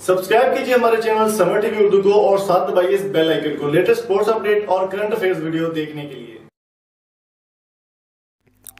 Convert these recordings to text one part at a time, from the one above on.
Subscribe कीजिए हमारे channel summer TV Urdu को और साथ दबाइए इस बेल आइकन को लेटेस्ट स्पोर्ट्स अपडेट और करंट अफेयर्स वीडियो देखने के लिए।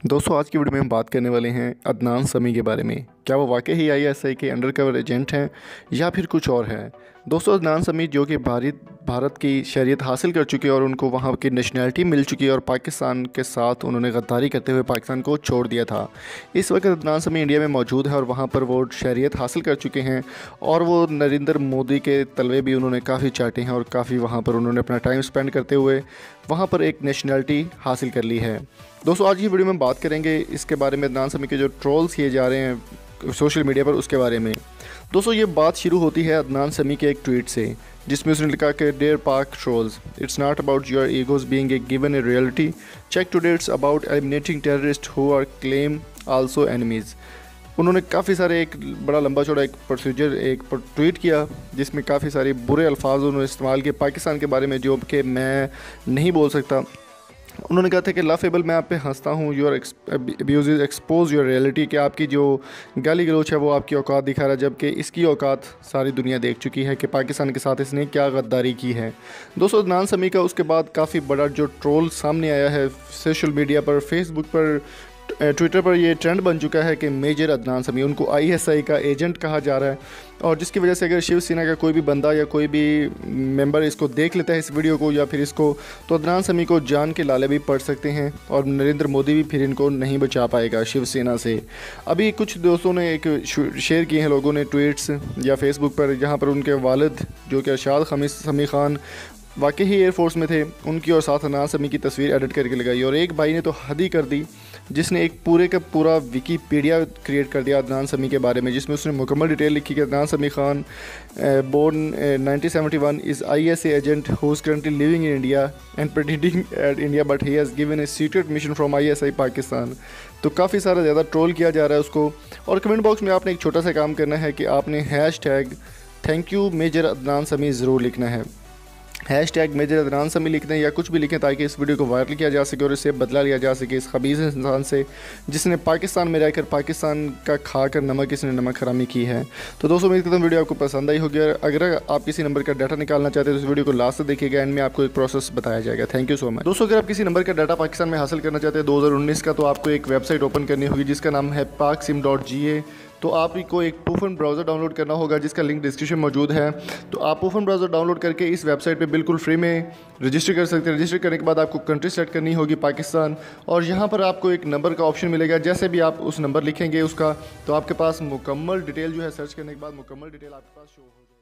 दोस्तों आज की वीडियो में हम बात करने वाले हैं अदनान समी के बारे में। क्या वो वाकई ही आईएसआई के अंडरकवर एजेंट हैं या फिर कुछ और है। दोस्तों अदनान समी जो कि भारत की शहरियत हासिल कर चुके हैं और उनको वहाँ की नेशनैलिटी मिल चुकी है और पाकिस्तान के साथ उन्होंने गद्दारी करते हुए पाकिस्तान को छोड़ दिया था। इस वक्त अदनान समी इंडिया में मौजूद है और वहाँ पर वो शहरियत हासिल कर चुके हैं और वो नरेंद्र मोदी के तलवे भी उन्होंने काफ़ी चाटे हैं और काफ़ी वहाँ पर उन्होंने अपना टाइम स्पेंड करते हुए वहाँ पर एक नेशनैलिटी हासिल कर ली है। दोस्तों आज की वीडियो में बात करेंगे इसके बारे में, अदनान समी के जो ट्रोल्स किए जा रहे हैं सोशल मीडिया पर उसके बारे में। दोस्तों ये बात शुरू होती है अदनान समी के एक ट्वीट से जिसमें उसने लिखा कि dear Pak trolls, it's not about your egos being a given a reality, check today it's about eliminating terrorist who are claim also enemies. उन्होंने काफ़ी सारे एक बड़ा लंबा चौड़ा एक प्रोसीजर एक ट्वीट किया जिसमें काफ़ी सारे बुरे अल्फाज उन्होंने इस्तेमाल किए पाकिस्तान के बारे में जो कि मैं नहीं बोल सकता। उन्होंने कहा था कि लाफेबल मैं आप पे हंसता हूँ, your abuse expose your reality, कि आपकी जो गाली गलोच है वो आपकी औकात दिखा रहा है, जबकि इसकी औकात सारी दुनिया देख चुकी है कि पाकिस्तान के साथ इसने क्या गद्दारी की है। दोस्तों अदनान समी का उसके बाद काफ़ी बड़ा जो ट्रोल सामने आया है सोशल मीडिया पर, फेसबुक पर, ट्विटर पर ये ट्रेंड बन चुका है कि मेजर अदनान समी, उनको आईएसआई का एजेंट कहा जा रहा है और जिसकी वजह से अगर शिवसेना का कोई भी बंदा या कोई भी मेंबर इसको देख लेता है इस वीडियो को या फिर इसको, तो अदनान समी को जान के लाले भी पड़ सकते हैं और नरेंद्र मोदी भी फिर इनको नहीं बचा पाएगा शिवसेना से। अभी कुछ दोस्तों ने एक शेयर किए हैं लोगों ने ट्वीट्स या फेसबुक पर, जहाँ पर उनके वालिद जो कि अरशाद समी खान वाकई ही एयरफोर्स में थे, उनकी और साथ अदनान समी की तस्वीर एडिट करके लगाई और एक भाई ने तो हद ही कर दी जिसने एक पूरे का पूरा विकीपीडिया क्रिएट कर दिया अदनान समी के बारे में, जिसमें उसने मुकम्मल डिटेल लिखी कि Adnan Sami Khan born 1971 is ISI agent who is currently living in India and predicting at India but he has given a secret mission from ISI Pakistan. तो काफ़ी सारा ज़्यादा ट्रोल किया जा रहा है उसको। और कमेंट बॉक्स में आपने एक छोटा सा काम करना है कि आपने hashtag thank you major Adnan Sami ज़रूर लिखना है। हैशटैग मेजर अदनान समी लिखते हैं या कुछ भी लिखें ताकि इस वीडियो को वायरल किया जा सके और इससे बदला लिया जा सके इस खबीज़ इंसान से जिसने पाकिस्तान में रहकर पाकिस्तान का खाकर नमक इसने नमक हरामी की है। तो दोस्तों उम्मीद करता हूं वीडियो आपको पसंद आई होगी। अगर आप किसी नंबर का डाटा निकालना चाहते हैं तो इस वीडियो को लास्ट से देखिएगा, एंड में आपको एक प्रोसेस बताया जाएगा। Thank you so much. दोस्तों अगर आप किसी नंबर का डाटा पाकिस्तान में हासिल करना चाहते हैं 2019 का, तो आपको एक वेबसाइट ओपन करनी होगी जिसका नाम है paksim.ga। तो आपको एक पूफन ब्राउज़र डाउनलोड करना होगा जिसका लिंक डिस्क्रिप्शन में मौजूद है। तो आप पूफन ब्राउज़र डाउनलोड करके इस वेबसाइट पे बिल्कुल फ्री में रजिस्टर कर सकते हैं। रजिस्टर करने के बाद आपको कंट्री सेलेक्ट करनी होगी पाकिस्तान, और यहाँ पर आपको एक नंबर का ऑप्शन मिलेगा। जैसे भी आप उस नंबर लिखेंगे उसका, तो आपके पास मुकम्मल डिटेल जो है सर्च करने के बाद मुकम्मल डिटेल आपके पास शो हो जाएगी।